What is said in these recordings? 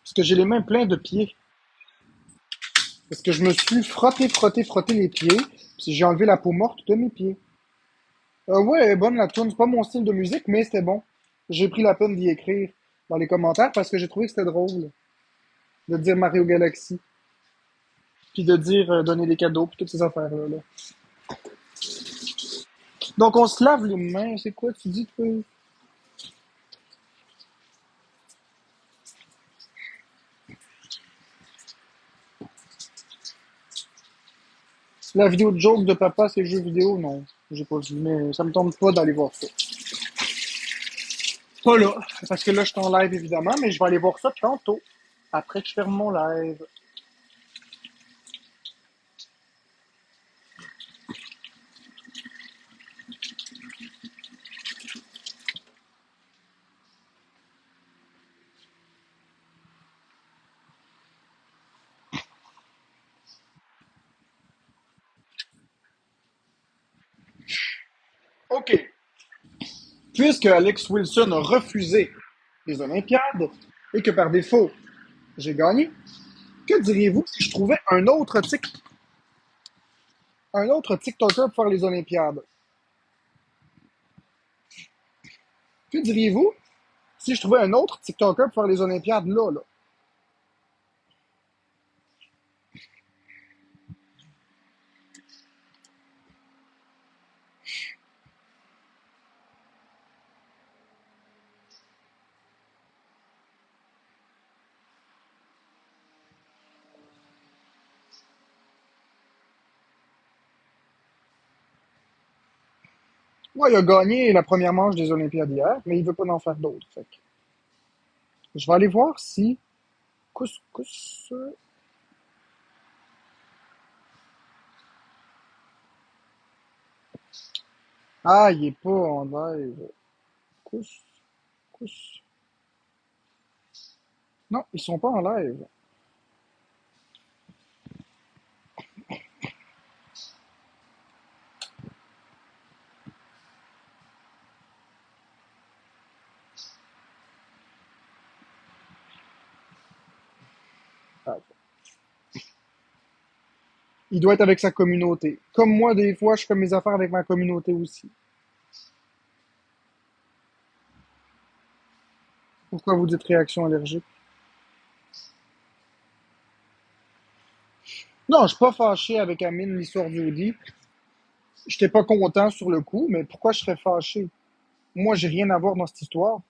Parce que j'ai les mains pleines de pieds. Parce que je me suis frotté les pieds. Puis j'ai enlevé la peau morte de mes pieds. Ouais, elle est bonne la tune. C'est pas mon style de musique, mais c'était bon. J'ai pris la peine d'y écrire dans les commentaires parce que j'ai trouvé que c'était drôle de dire Mario Galaxy. Puis de dire donner des cadeaux, puis toutes ces affaires-là. Là. Donc on se lave les mains. C'est quoi tu dis, toi? La vidéo de joke de papa, c'est jeux vidéo? Non. J'ai pas vu, mais ça me tombe pas d'aller voir ça. Pas là, parce que là, je suis en live, évidemment, mais je vais aller voir ça tantôt, après que je ferme mon live. OK. Puisque Alex Wilson a refusé les Olympiades et que par défaut, j'ai gagné, que diriez-vous si je trouvais un autre TikToker pour faire les Olympiades? Que diriez-vous si je trouvais un autre TikToker pour faire les Olympiades là, là? Ouais, il a gagné la première manche des Olympiades hier, mais il veut pas en faire d'autres. Fait que je vais aller voir si Couscous. Ah, il est pas en live. Couscous. Non, ils sont pas en live. Ah, il doit être avec sa communauté. Comme moi, des fois, je fais mes affaires avec ma communauté aussi. Pourquoi vous dites réaction allergique? Non, je suis pas fâché avec Amine, l'histoire du Audi. J'étais pas content sur le coup, mais pourquoi je serais fâché? Moi, j'ai rien à voir dans cette histoire.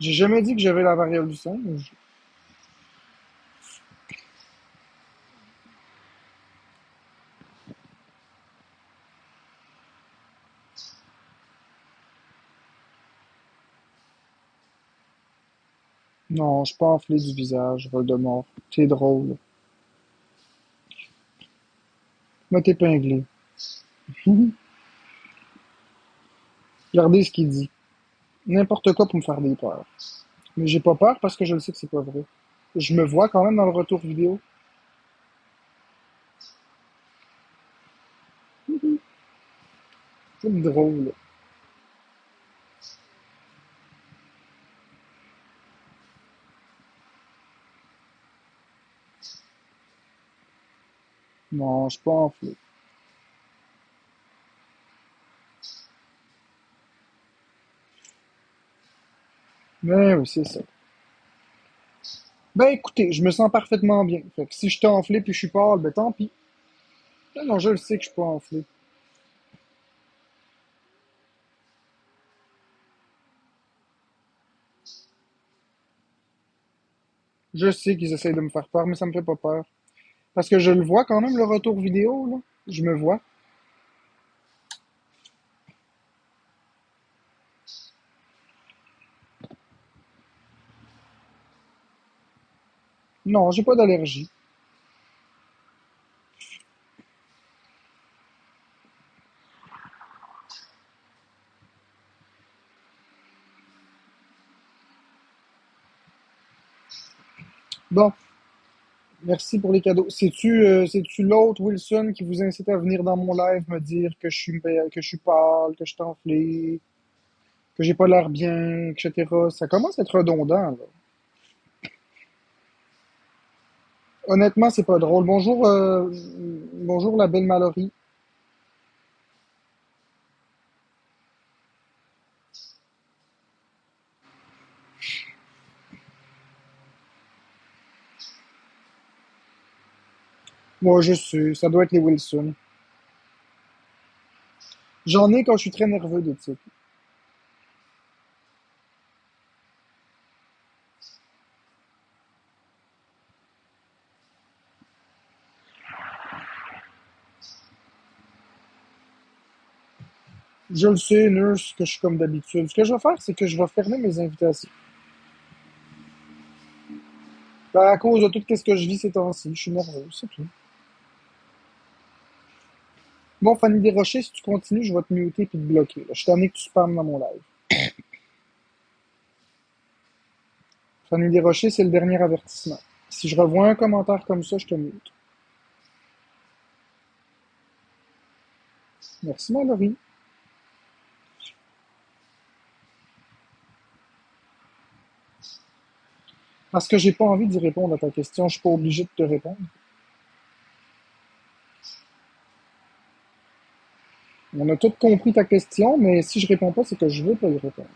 J'ai jamais dit que j'avais la variole du singe. Non, je suis pas enflé du visage, Voldemort. T'es drôle. M'a t'épinglé. Regardez ce qu'il dit. N'importe quoi pour me faire des peurs. Mais j'ai pas peur parce que je le sais que c'est pas vrai. Je me vois quand même dans le retour vidéo. C'est drôle. Non, je suis pas enflé. Mais oui, c'est ça. Ben écoutez, je me sens parfaitement bien. Fait que si je suis enflé puis je suis pâle, ben tant pis. Non, non, je le sais que je suis pas enflé. Je sais qu'ils essayent de me faire peur, mais ça me fait pas peur. Parce que je le vois quand même, le retour vidéo, là. Je me vois. Non, j'ai pas d'allergie. Bon, merci pour les cadeaux. C'est-tu l'autre Wilson qui vous incite à venir dans mon live me dire que je suis pâle, que je suis enflé, que j'ai pas l'air bien, etc. Ça commence à être redondant, là. Honnêtement, c'est pas drôle. Bonjour la belle Mallory. Moi, je sais, ça doit être les Wilson. J'en ai quand je suis très nerveux de type. Je le sais, Nurse, que je suis comme d'habitude. Ce que je vais faire, c'est que je vais fermer mes invitations. Ben, à cause de tout ce que je vis ces temps-ci, je suis nerveux, c'est tout. Bon, Fanny Desrochers, si tu continues, je vais te muter puis te bloquer, là. Je t'en ai que tu spammes dans mon live. Fanny Desrochers, c'est le dernier avertissement. Si je revois un commentaire comme ça, je te mute. Merci, Mallory. Parce que j'ai pas envie d'y répondre à ta question, je suis pas obligé de te répondre. On a tous compris ta question, mais si je réponds pas, c'est que je veux pas y répondre.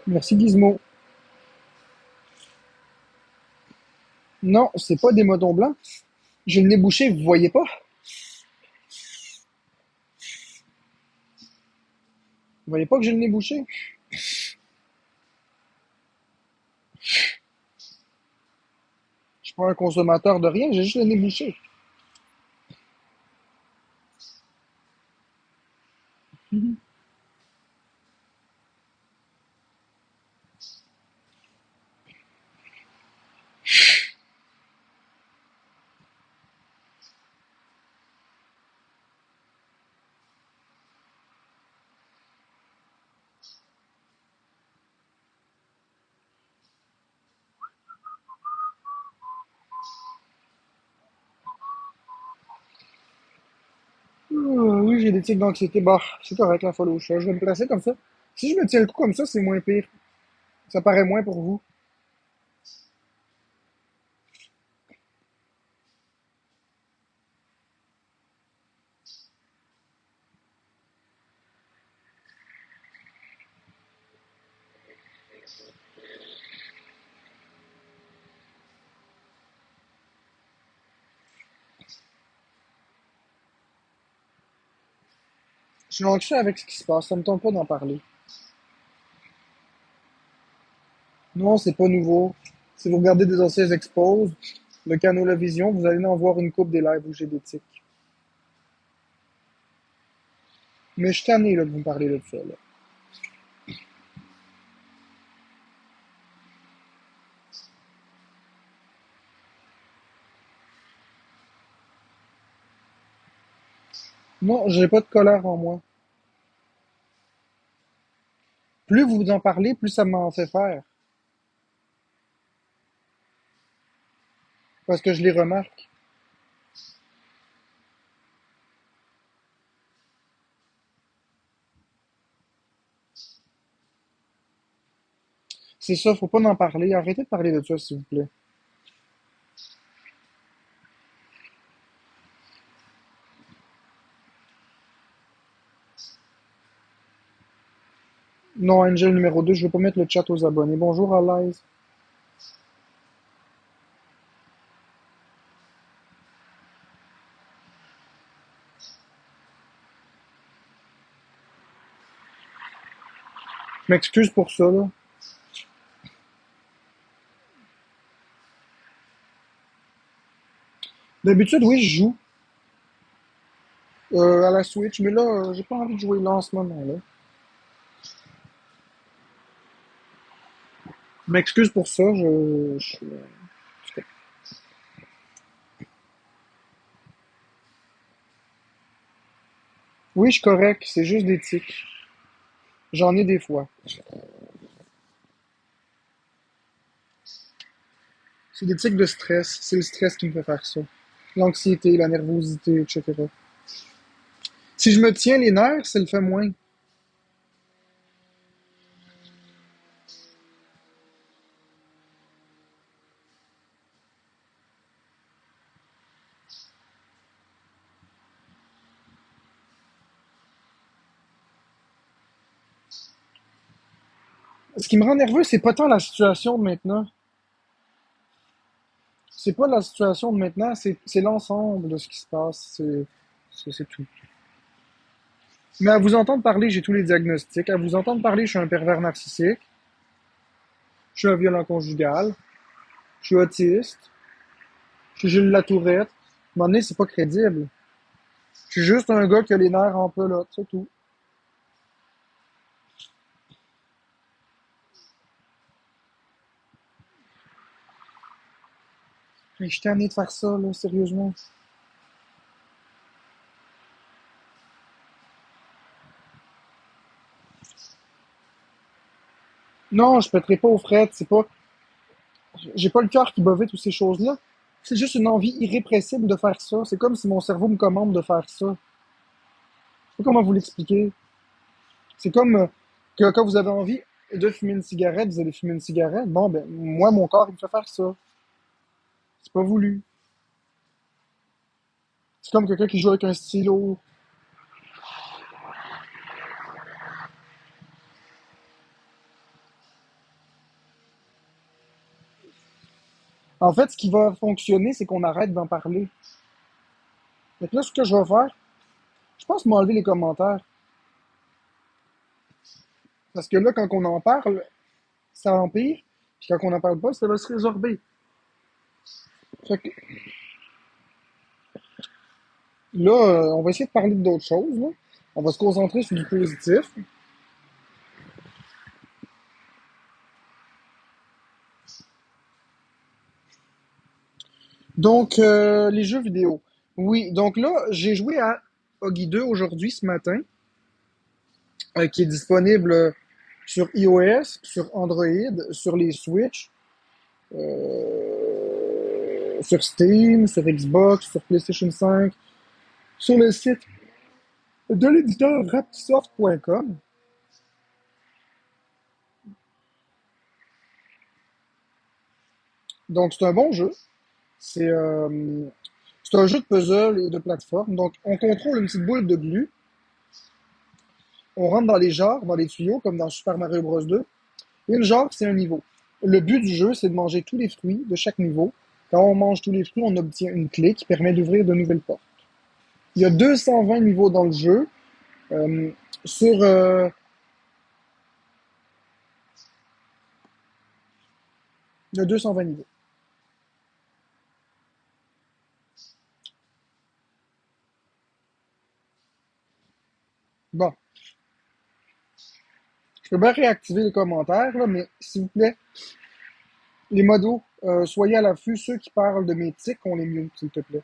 Merci, Gizmo. Non, c'est pas des motons blancs. J'ai le nez bouché, vous voyez pas? Vous voyez pas que j'ai le nez bouché? Je suis pas un consommateur de rien, j'ai juste le nez bouché. Oui, j'ai des tics d'anxiété. Bah, c'est correct, la folle au chat. Je vais me placer comme ça. Si je me tiens le cou comme ça, c'est moins pire. Ça paraît moins pour vous. Je suis anxieux avec ce qui se passe. Ça me tente pas d'en parler. Non, c'est pas nouveau. Si vous regardez des anciens expos, le canal La Vision, vous allez en voir une coupe des lives où j'ai des tics. Mais je suis tanné là, de vous parler de ça. Là. Non, j'ai pas de colère en moi. Plus vous en parlez, plus ça m'en fait faire. Parce que je les remarque. C'est ça, faut pas en parler. Arrêtez de parler de ça, s'il vous plaît. Non, Angel numéro 2, je vais pas mettre le chat aux abonnés. Bonjour, Alice. Je m'excuse pour ça, là. D'habitude, oui, je joue. À la Switch, mais là, j'ai pas envie de jouer là en ce moment, là. Je m'excuse pour ça, Oui, je suis correct, c'est juste des tics. J'en ai des fois. C'est des tics de stress. C'est le stress qui me fait faire ça. L'anxiété, la nervosité, etc. Si je me tiens les nerfs, ça le fait moins. Ce qui me rend nerveux, c'est pas tant la situation de maintenant. C'est pas la situation de maintenant, c'est l'ensemble de ce qui se passe. C'est tout. Mais à vous entendre parler, j'ai tous les diagnostics. À vous entendre parler, je suis un pervers narcissique. Je suis un violent conjugal. Je suis autiste. Je suis Gilles Latourette. À un moment donné, c'est pas crédible. Je suis juste un gars qui a les nerfs en pelote, c'est tout. Mais je suis tanné de faire ça, là, sérieusement. Non, je pèterai pas aux frettes, c'est pas. J'ai pas le cœur qui bat vite ou ces choses-là. C'est juste une envie irrépressible de faire ça. C'est comme si mon cerveau me commande de faire ça. Je sais pas comment vous l'expliquer. C'est comme que quand vous avez envie de fumer une cigarette, vous allez fumer une cigarette. Bon, ben, moi, mon corps, il me fait faire ça. C'est pas voulu. C'est comme quelqu'un qui joue avec un stylo. En fait, ce qui va fonctionner, c'est qu'on arrête d'en parler. Donc là, ce que je vais faire, je pense m'enlever les commentaires. Parce que là, quand on en parle, ça empire. Puis quand on n'en parle pas, ça va se résorber. Fait que là, on va essayer de parler d'autres choses, là. On va se concentrer sur du positif. Donc, les jeux vidéo. Oui, donc là, j'ai joué à Oggy 2 aujourd'hui, ce matin, qui est disponible sur iOS, sur Android, sur les Switch, sur Steam, sur Xbox, sur PlayStation 5, sur le site de l'éditeur Rapsoft.com. Donc, c'est un bon jeu. C'est c'est un jeu de puzzle et de plateforme. Donc, on contrôle une petite boule de glu. On rentre dans les genres, dans les tuyaux, comme dans Super Mario Bros. 2. Une genre, c'est un niveau. Le but du jeu, c'est de manger tous les fruits de chaque niveau. Quand on mange tous les fruits, on obtient une clé qui permet d'ouvrir de nouvelles portes. Il y a 220 niveaux dans le jeu. Euh, sur, il y a 220 niveaux. Bon, je peux bien réactiver les commentaires, là, mais s'il vous plaît, les modos, soyez à l'affût. Ceux qui parlent de mes tics, on les mute, s'il te plaît.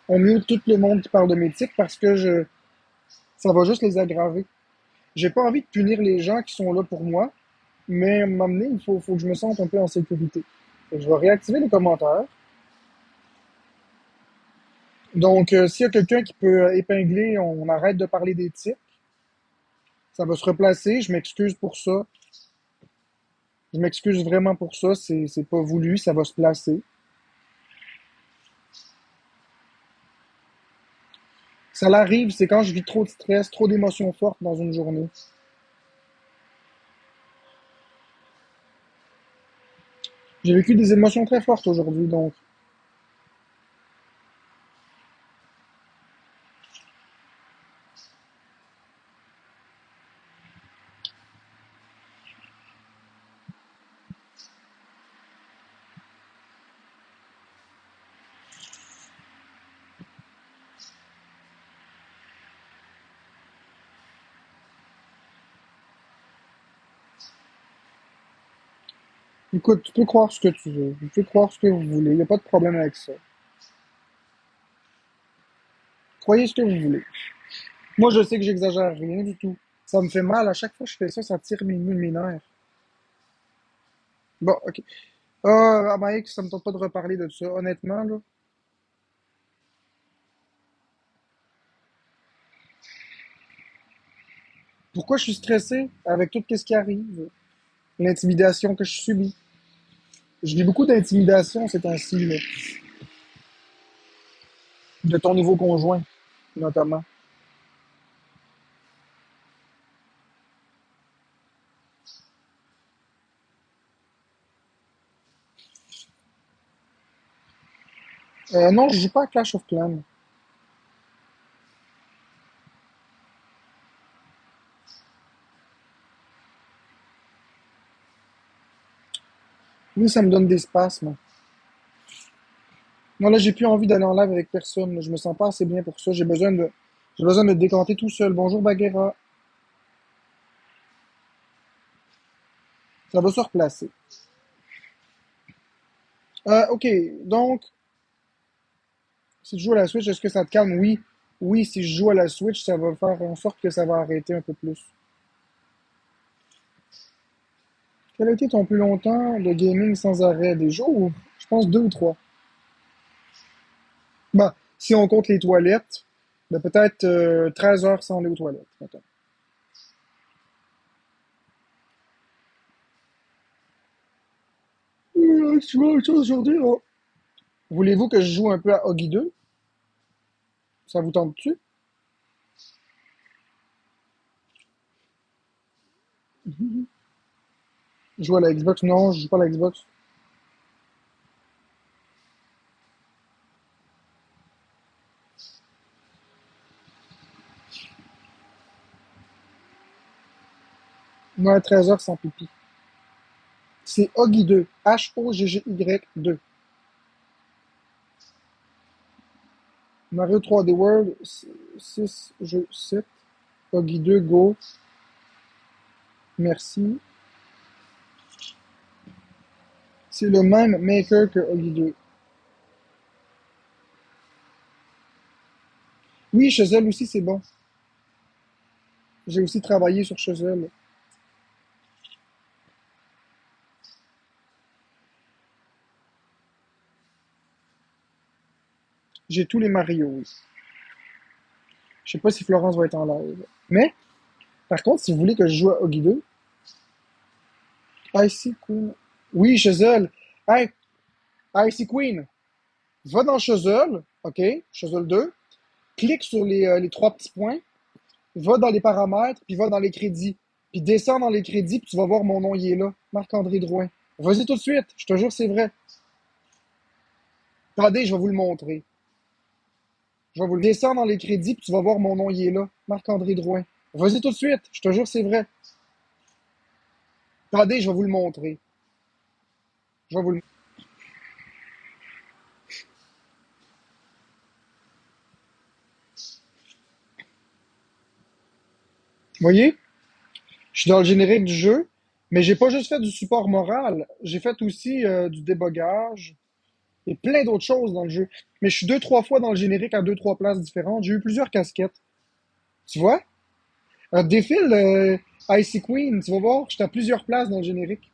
On mute tout le monde qui parle de mes tics parce que ça va juste les aggraver. J'ai pas envie de punir les gens qui sont là pour moi, mais à un moment donné, faut que je me sente un peu en sécurité. Fait que je vais réactiver les commentaires. Donc, s'il y a quelqu'un qui peut épingler, on arrête de parler des tics. Ça va se replacer. Je m'excuse pour ça. Je m'excuse vraiment pour ça. C'est pas voulu. Ça va se placer. Ça l'arrive, c'est quand je vis trop de stress, trop d'émotions fortes dans une journée. J'ai vécu des émotions très fortes aujourd'hui, donc Écoute, tu peux croire ce que tu veux. Tu peux croire ce que vous voulez. Il n'y a pas de problème avec ça. Croyez ce que vous voulez. Moi, je sais que j'exagère rien du tout. Ça me fait mal. À chaque fois que je fais ça, ça tire mes nerfs. Bon, ok. Mike, ça me tente pas de reparler de ça. Honnêtement, là. Pourquoi je suis stressé avec tout ce qui arrive? L'intimidation que je subis. Je vis beaucoup d'intimidation ces temps-ci, là. De ton nouveau conjoint, notamment. Non, je joue pas à Clash of Clans. Oui, ça me donne des spasmes. Non, là, j'ai plus envie d'aller en live avec personne, là. Je me sens pas assez bien pour ça. J'ai besoin de me décanter tout seul. Bonjour, Baguera. Ça va se replacer. Ok. Donc, si tu joues à la Switch, est-ce que ça te calme? Oui. Oui, si je joue à la Switch, ça va faire en sorte que ça va arrêter un peu plus. Quel a été ton plus longtemps de gaming sans arrêt? Des jours? Je pense deux ou trois. Bah, si on compte les toilettes, ben peut-être 13 heures sans aller aux toilettes, mettons. Tu vois autre chose aujourd'hui, là? Voulez-vous que je joue un peu à Oggy 2? Ça vous tente-tu? Jouer à la Xbox? Non, je joue pas à la Xbox. Ouais, 13 heures sans pipi. C'est Oggy 2. Hoggy 2. Mario 3D World, 6 jeux 7. Oggy 2, go. Merci. C'est le même maker que Oggy 2. Oui, Chazelle aussi, c'est bon. J'ai aussi travaillé sur Chazelle. J'ai tous les Mario, oui. Je sais pas si Florence va être en live. Mais, par contre, si vous voulez que je joue à Oggy 2, Icy Queen. Oui, Chazelle. Hey, Icy Queen. Va dans Chazelle, OK? Chazelle 2. Clique sur les trois petits points. Va dans les paramètres, puis va dans les crédits. Puis descends dans les crédits, puis tu vas voir mon nom, il est là. Marc-André Drouin. Vas-y tout de suite, je te jure, c'est vrai. Attendez, je vais vous le montrer. Je vais vous le descendre dans les crédits, puis tu vas voir mon nom, il est là. Marc-André Drouin. Vas-y tout de suite, je te jure, c'est vrai. Attendez, je vais vous le montrer. Je vais vous le... Voyez? Je suis dans le générique du jeu, mais j'ai pas juste fait du support moral. J'ai fait aussi du débogage et plein d'autres choses dans le jeu. Mais je suis deux, trois fois dans le générique à deux, trois places différentes. J'ai eu plusieurs casquettes. Tu vois? Défile Icy Queen, tu vas voir, j'étais à plusieurs places dans le générique.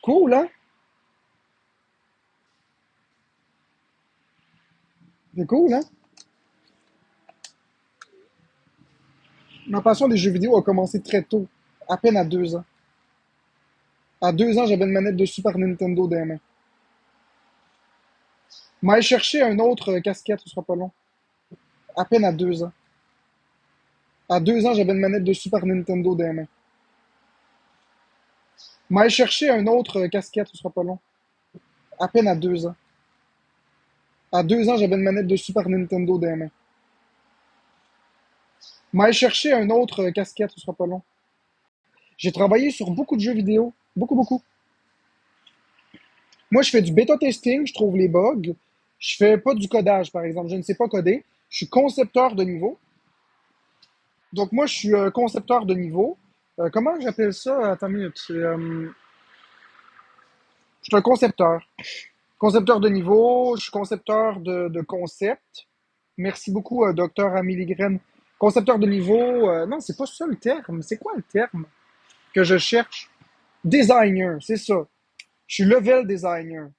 Cool, hein? C'est cool, hein? Ma passion des jeux vidéo a commencé très tôt, à peine à 2 ans. À 2 ans, j'avais une manette de Super Nintendo dans les mains. M'allais chercher un autre casquette, ce sera pas long. À peine à 2 ans. À 2 ans, j'avais une manette de Super Nintendo dans les mains. M'allais chercher un autre casquette, ce sera pas long. À peine à 2 ans. À 2 ans, j'avais une manette de Super Nintendo dans les mains. M'allais chercher un autre casquette, ce sera pas long. J'ai travaillé sur beaucoup de jeux vidéo. Beaucoup, beaucoup. Moi, je fais du bêta testing, je trouve les bugs. Je fais pas du codage, par exemple. Je ne sais pas coder. Je suis concepteur de niveau. Donc, moi, je suis concepteur de niveau. Comment j'appelle ça? Attends une minute. Je suis un concepteur. Concepteur de niveau, je suis concepteur de concept. Merci beaucoup, docteur Amélie Graine. Concepteur de niveau, non, c'est pas ça le terme. C'est quoi le terme que je cherche? Designer, c'est ça. Je suis level designer.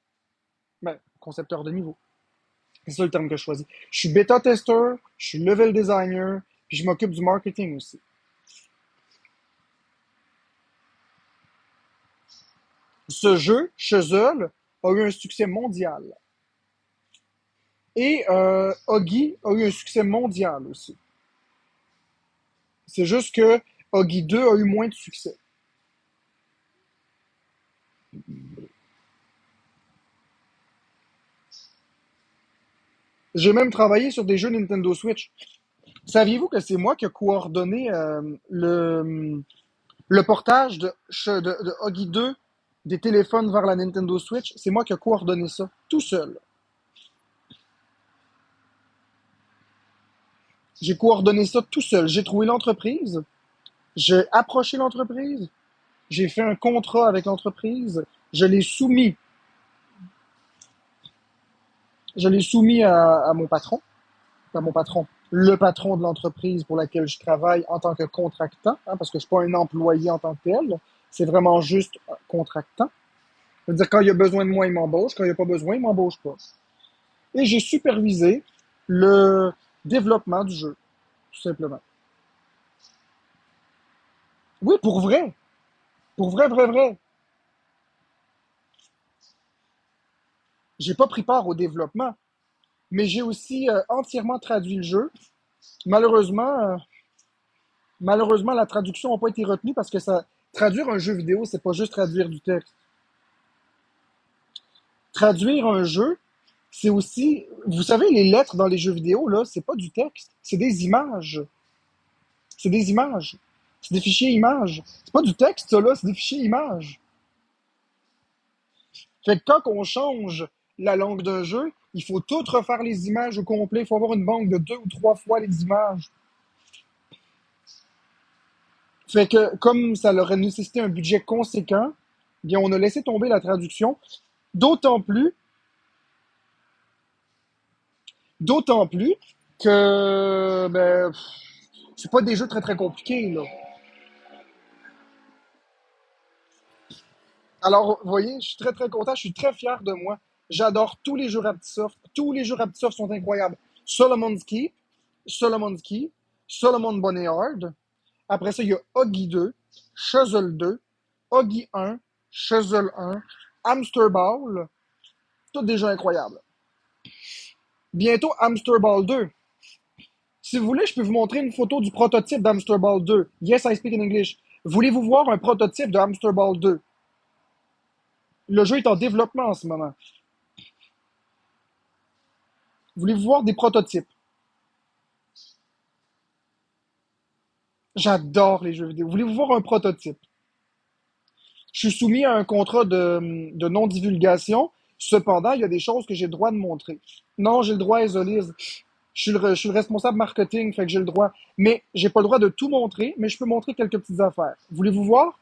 Ben, concepteur de niveau. C'est ça le terme que je choisis. Je suis bêta testeur, je suis level designer, puis je m'occupe du marketing aussi. Ce jeu, Chuzzle, a eu un succès mondial. Et Oggy a eu un succès mondial aussi. C'est juste que Oggy 2 a eu moins de succès. J'ai même travaillé sur des jeux Nintendo Switch. Saviez-vous que c'est moi qui ai coordonné le portage de Oggy 2 des téléphones vers la Nintendo Switch? C'est moi qui ai coordonné ça, tout seul. J'ai coordonné ça tout seul. J'ai trouvé l'entreprise, j'ai approché l'entreprise, j'ai fait un contrat avec l'entreprise, je l'ai soumis, je l'ai soumis à mon patron, le patron de l'entreprise pour laquelle je travaille en tant que contractant, hein, parce que je suis pas un employé en tant que tel, c'est vraiment juste un contractant. C'est-à-dire quand il y a besoin de moi, il m'embauche, quand il n'y a pas besoin, il m'embauche pas. Et j'ai supervisé le développement du jeu, tout simplement. Oui, pour vrai, vrai, vrai. J'ai pas pris part au développement, mais j'ai aussi entièrement traduit le jeu. Malheureusement, malheureusement, la traduction n'a pas été retenue parce que ça, traduire un jeu vidéo, c'est pas juste traduire du texte. Traduire un jeu, c'est aussi, vous savez, les lettres dans les jeux vidéo, là, c'est pas du texte, c'est des images. C'est des images. C'est des fichiers images. C'est pas du texte, ça, là, c'est des fichiers images. Fait que quand on change la langue d'un jeu, il faut tout refaire les images au complet. Il faut avoir une banque de 2 ou 3 fois les images. Fait que, comme ça leur a nécessité un budget conséquent, bien, on a laissé tomber la traduction. D'autant plus, d'autant plus que, ben, c'est pas des jeux très très compliqués, là. Alors, vous voyez, je suis très très content, je suis très fier de moi. J'adore tous les jeux Raptisoft. Tous les jeux Raptisoft sont incroyables. Solomon's Keep, Solomon's Keep, Solomon Boneyard. Après ça, il y a Oggy 2, Chuzzle 2, Oggy 1, Chuzzle 1, Hamster Ball. Tout des jeux incroyables. Bientôt Hamster Ball 2. Si vous voulez, je peux vous montrer une photo du prototype d'Hamster Ball 2. Yes, I speak in English. Voulez-vous voir un prototype de Hamster Ball 2? Le jeu est en développement en ce moment. Voulez-vous voir des prototypes? J'adore les jeux vidéo. Voulez-vous voir un prototype? Je suis soumis à un contrat de non-divulgation. Cependant, il y a des choses que j'ai le droit de montrer. Non, j'ai le droit, Isolise. Je suis le responsable marketing, fait que j'ai le droit. Mais j'ai pas le droit de tout montrer, mais je peux montrer quelques petites affaires. Voulez-vous voir?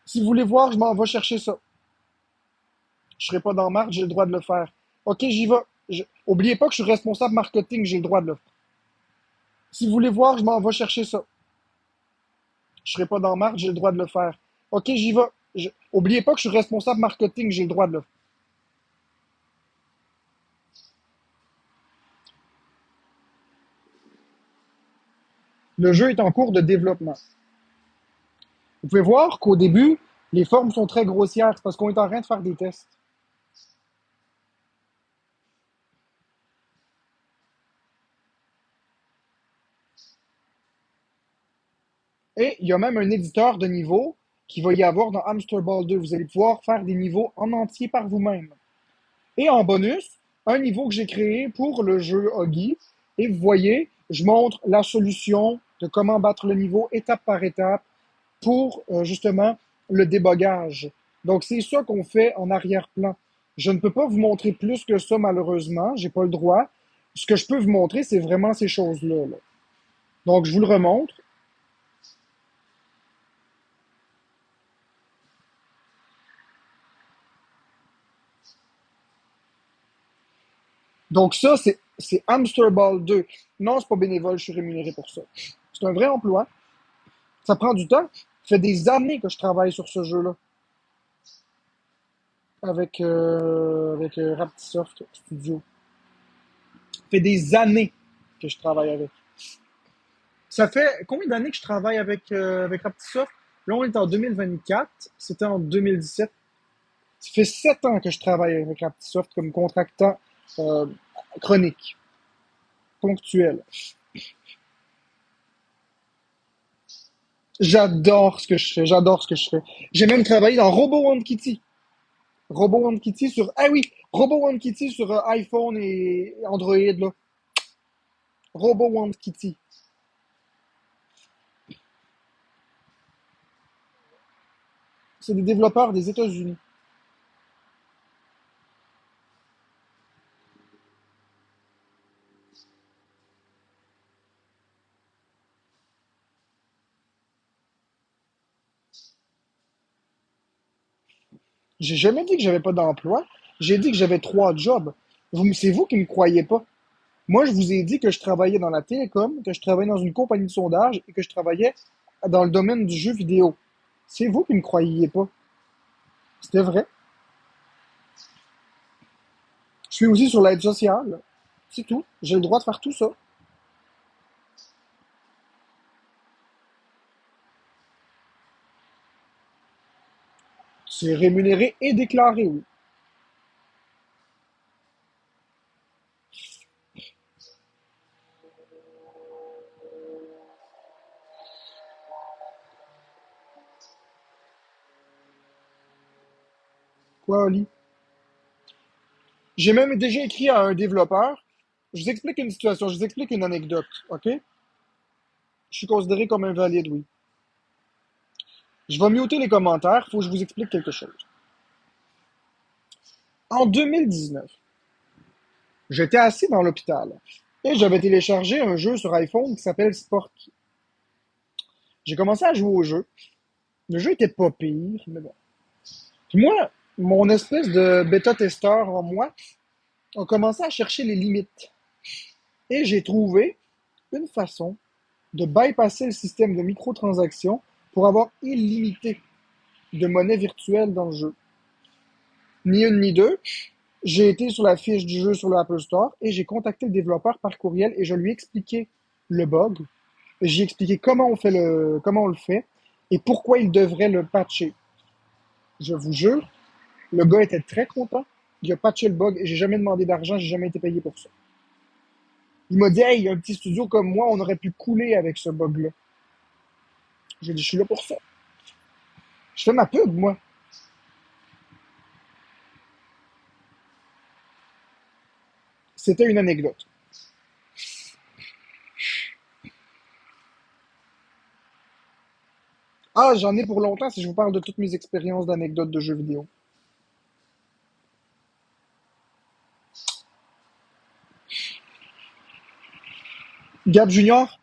Si vous voulez voir, je m'en vais chercher ça. Je serai pas dans marge, j'ai le droit de le faire. OK, j'y vais. Oubliez pas que je suis responsable marketing, j'ai le droit de le faire. Si vous voulez voir, je m'en vais chercher ça. Je serai pas dans marge, j'ai le droit de le faire. OK, j'y vais. Oubliez pas que je suis responsable marketing, j'ai le droit de le faire. Le jeu est en cours de développement. Vous pouvez voir qu'au début, les formes sont très grossières c'est parce qu'on est en train de faire des tests. Et il y a même un éditeur de niveau qui va y avoir dans Hamster Ball 2. Vous allez pouvoir faire des niveaux en entier par vous-même. Et en bonus, un niveau que j'ai créé pour le jeu Oggy. Et vous voyez, je montre la solution de comment battre le niveau étape par étape pour justement le débogage. Donc c'est ça qu'on fait en arrière-plan. Je ne peux pas vous montrer plus que ça malheureusement, j'ai pas le droit. Ce que je peux vous montrer, c'est vraiment ces choses-là. Là. Donc, je vous le remontre. Donc, ça, c'est Hamster Ball 2. Non, c'est pas bénévole, je suis rémunéré pour ça. C'est un vrai emploi. Ça prend du temps. Ça fait des années que je travaille sur ce jeu-là avec Raptisoft Studio. Ça fait des années que je travaille avec. Ça fait combien d'années que je travaille avec Raptisoft? Là, on est en 2024. C'était en 2017. Ça fait 7 ans que je travaille avec Raptisoft comme contractant euh, chronique, ponctuel. J'adore ce que je fais. J'adore ce que je fais. J'ai même travaillé dans Robo One Kitty. Robo One Kitty sur. Ah oui! Robo One Kitty sur iPhone et Android, là. Robo One Kitty. C'est des développeurs des États-Unis. J'ai jamais dit que j'avais pas d'emploi. J'ai dit que j'avais 3 jobs. C'est vous qui me croyez pas. Moi, je vous ai dit que je travaillais dans la télécom, que je travaillais dans une compagnie de sondage et que je travaillais dans le domaine du jeu vidéo. C'est vous qui me croyiez pas. C'était vrai. Je suis aussi sur l'aide sociale. C'est tout. J'ai le droit de faire tout ça. C'est rémunéré et déclaré, oui. Quoi, Oli? J'ai même déjà écrit à un développeur. Je vous explique une situation, je vous explique une anecdote, OK? Je suis considéré comme invalide, oui. Je vais muter les commentaires, faut que je vous explique quelque chose. En 2019, j'étais assis dans l'hôpital et j'avais téléchargé un jeu sur iPhone qui s'appelle Sporky. J'ai commencé à jouer au jeu. Le jeu était pas pire, mais bon. Puis moi, mon espèce de bêta-testeur en moi a commencé à chercher les limites. Et j'ai trouvé une façon de bypasser le système de microtransactions pour avoir illimité de monnaie virtuelle dans le jeu. Ni une ni deux, j'ai été sur la fiche du jeu sur l'Apple Store et j'ai contacté le développeur par courriel et je lui ai expliqué le bug. J'ai expliqué comment on le fait et pourquoi il devrait le patcher. Je vous jure, le gars était très content. Il a patché le bug et j'ai jamais demandé d'argent, j'ai jamais été payé pour ça. Il m'a dit, hey, il y a un petit studio comme moi, on aurait pu couler avec ce bug-là. J'ai dit, je suis là pour ça. Je fais ma pub, moi. C'était une anecdote. Ah, j'en ai pour longtemps si je vous parle de toutes mes expériences d'anecdotes de jeux vidéo. Gab Junior,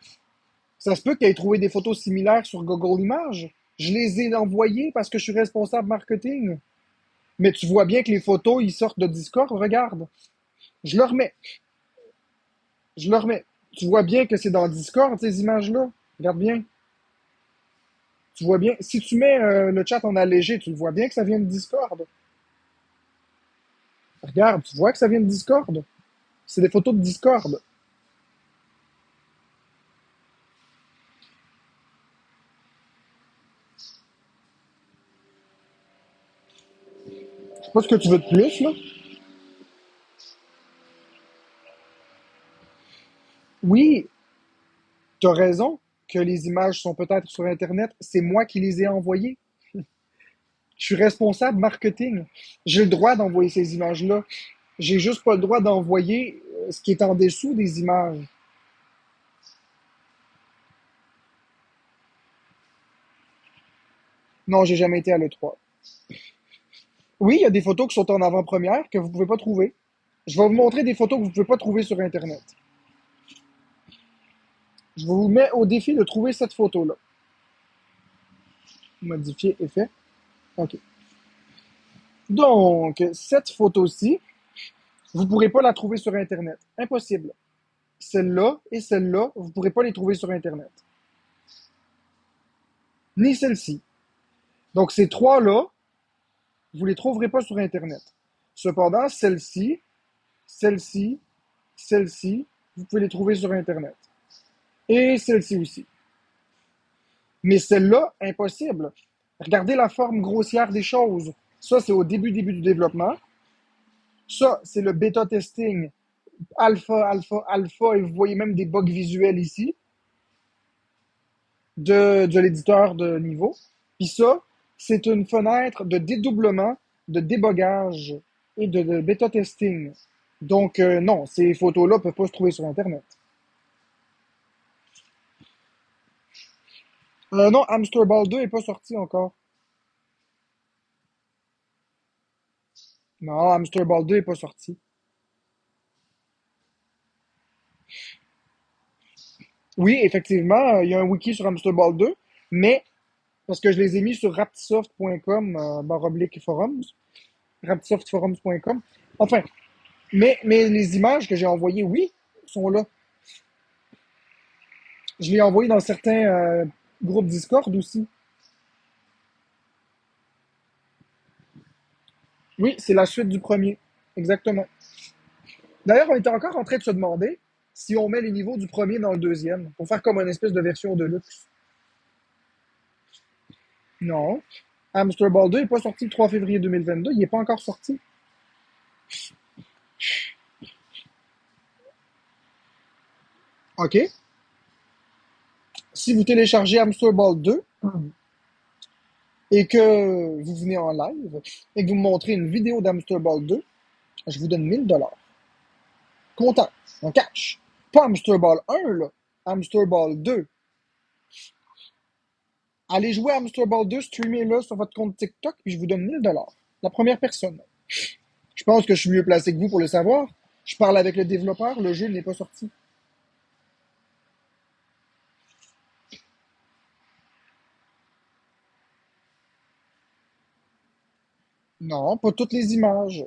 ça se peut qu'il ait trouvé des photos similaires sur Google Images. Je les ai envoyées parce que je suis responsable marketing. Mais tu vois bien que les photos, ils sortent de Discord, regarde. Je le remets. Je le remets. Tu vois bien que c'est dans Discord, ces images-là. Regarde bien. Tu vois bien. Si tu mets le chat en allégé, tu le vois bien que ça vient de Discord. Regarde, tu vois que ça vient de Discord. C'est des photos de Discord. Je sais pas ce que tu veux de plus, là. Oui, tu as raison que les images sont peut-être sur Internet. C'est moi qui les ai envoyées. Je suis responsable marketing. J'ai le droit d'envoyer ces images-là. J'ai juste pas le droit d'envoyer ce qui est en dessous des images. Non, j'ai jamais été à l'E3. Oui, il y a des photos qui sont en avant-première que vous pouvez pas trouver. Je vais vous montrer des photos que vous pouvez pas trouver sur Internet. Je vous mets au défi de trouver cette photo-là. Modifier effet. OK. Donc, cette photo-ci, vous ne pourrez pas la trouver sur Internet. Impossible. Celle-là et celle-là, vous ne pourrez pas les trouver sur Internet. Ni celle-ci. Donc, ces trois-là, vous ne les trouverez pas sur Internet. Cependant, celle-ci, celle-ci, celle-ci, vous pouvez les trouver sur Internet. Et celle-ci aussi. Mais celle-là, impossible. Regardez la forme grossière des choses. Ça, c'est au début du développement. Ça, c'est le bêta testing alpha, alpha, alpha, et vous voyez même des bugs visuels ici de l'éditeur de niveau. Puis ça, c'est une fenêtre de dédoublement, de débogage et de bêta testing. Donc, non, ces photos-là ne peuvent pas se trouver sur Internet. Non, Hamster Ball 2 n'est pas sorti encore. Non, Hamster Ball 2 n'est pas sorti. Oui, effectivement, il y a un wiki sur Hamster Ball 2, mais parce que je les ai mis sur raptisoft.com, / forums, raptisoftforums.com. Enfin, mais les images que j'ai envoyées, oui, sont là. Je l'ai envoyé dans certains groupes Discord aussi. Oui, c'est la suite du premier. Exactement. D'ailleurs, on était encore en train de se demander si on met les niveaux du premier dans le deuxième, pour faire comme une espèce de version de luxe. Non. Hamster Ball 2 n'est pas sorti le 3 février 2022, il n'est pas encore sorti. OK. Si vous téléchargez Hamster Ball 2 et que vous venez en live et que vous me montrez une vidéo d'Hamster Ball 2, je vous donne 1000 $. Content, en cash. Pas Hamster Ball 1, là. Hamster Ball 2. Allez jouer à Hamster Ball 2, streamez-le sur votre compte TikTok, puis je vous donne 1000 $. La première personne. Je pense que je suis mieux placé que vous pour le savoir. Je parle avec le développeur, le jeu n'est pas sorti. Non, pas toutes les images.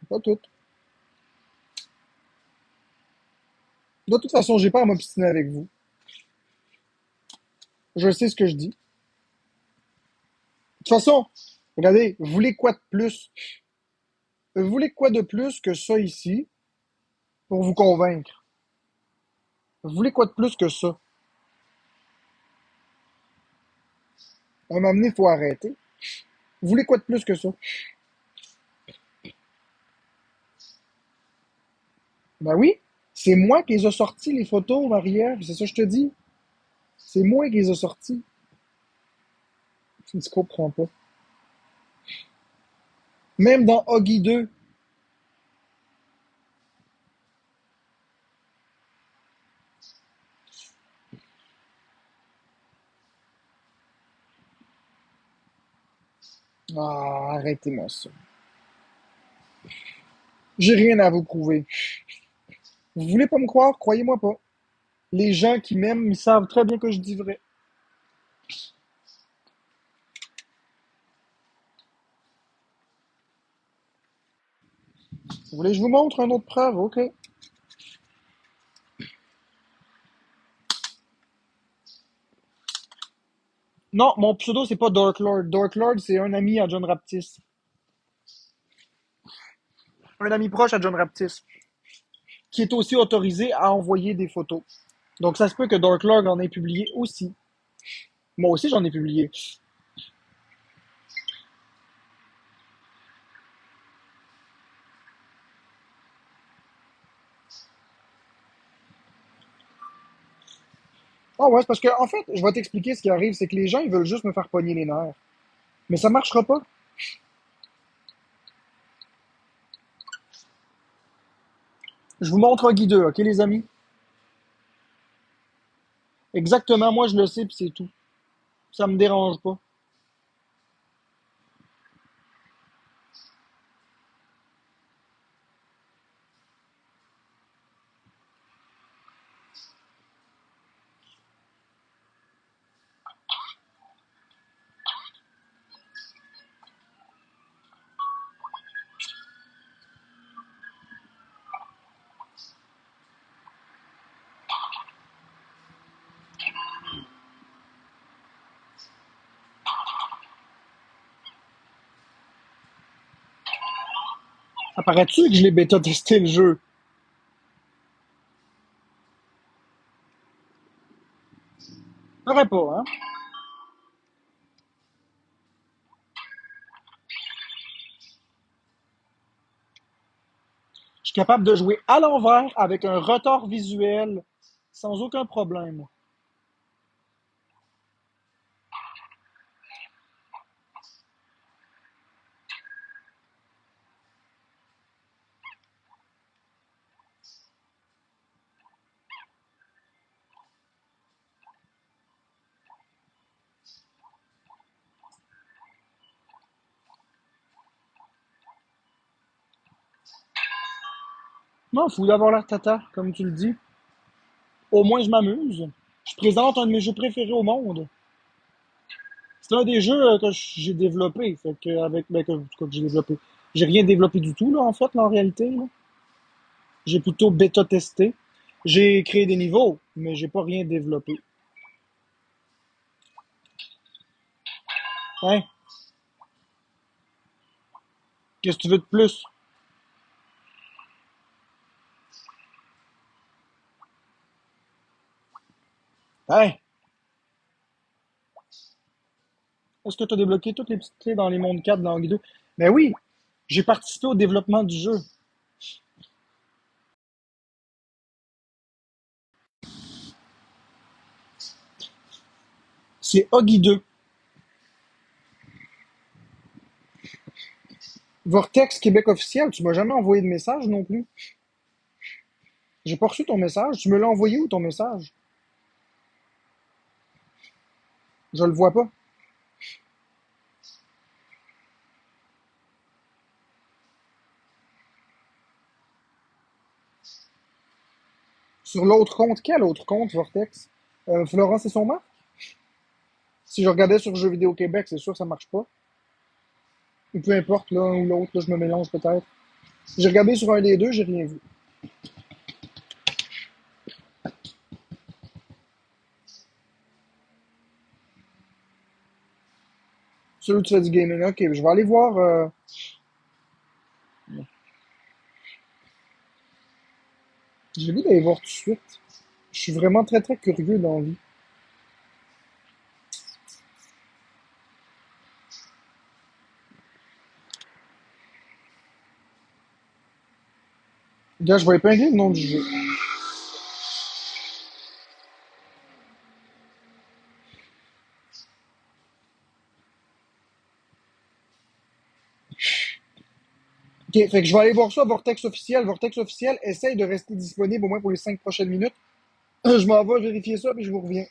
Pas toutes. De toute façon, j'ai pas à m'obstiner avec vous. Je sais ce que je dis. De toute façon, regardez, vous voulez quoi de plus? Vous voulez quoi de plus que ça ici pour vous convaincre? Vous voulez quoi de plus que ça? À un moment donné, il faut arrêter. Vous voulez quoi de plus que ça? Ben oui, c'est moi qui les ai sortis, les photos, Marie-Ève, c'est ça que je te dis. C'est moi qui les ai sortis. Tu ne comprends pas. Même dans Huggy 2. Ah, arrêtez-moi ça. J'ai rien à vous prouver. Vous voulez pas me croire? Croyez-moi pas. Les gens qui m'aiment, ils savent très bien que je dis vrai. Vous voulez que je vous montre une autre preuve? Ok. Non, mon pseudo, c'est pas Dark Lord. Dark Lord, c'est un ami à John Raptis. Un ami proche à John Raptis, qui est aussi autorisé à envoyer des photos. Donc ça se peut que Dark Lord en ait publié aussi. Moi aussi, j'en ai publié. Ah ouais, c'est parce que, en fait, je vais t'expliquer ce qui arrive, c'est que les gens, ils veulent juste me faire pogner les nerfs. Mais ça marchera pas. Je vous montre un guide, ok, les amis? Exactement, moi, je le sais, puis c'est tout. Ça me dérange pas. Apparaît-tu que je l'ai bêta testé le jeu? Paraît pas, hein? Je suis capable de jouer à l'envers avec un retard visuel sans aucun problème. Non, fou d'avoir l'air tata, comme tu le dis. Au moins, je m'amuse. Je présente un de mes jeux préférés au monde. C'est un des jeux que j'ai développé. Fait que avec, ben, que j'ai développé. J'ai rien développé du tout, là, en fait, là, en réalité. Là. J'ai plutôt bêta testé. J'ai créé des niveaux, mais j'ai pas rien développé. Hein? Qu'est-ce que tu veux de plus? Hein? Est-ce que tu as débloqué toutes les petites clés dans les mondes 4 dans Langue 2? Ben oui, j'ai participé au développement du jeu. C'est Oggy 2. Vortex Québec officiel, tu m'as jamais envoyé de message non plus. J'ai pas reçu ton message. Tu me l'as envoyé où ton message? Je le vois pas. Sur l'autre compte, quel autre compte, Vortex? Florence et son marque? Si je regardais sur Jeux vidéo Québec, c'est sûr que ça marche pas. Ou peu importe, l'un ou l'autre, là, je me mélange peut-être. J'ai regardé sur un des deux, j'ai rien vu. Celui où tu fais du gaming, ok, je vais aller voir. J'ai envie d'aller voir tout de suite. Je suis vraiment très très curieux dans la vie. Gars, je vais épingler le nom du jeu. Ok, fait que je vais aller voir ça, Vortex officiel. Vortex officiel, essaye de rester disponible au moins pour les 5 prochaines minutes. Je m'en vais vérifier ça, puis je vous reviens.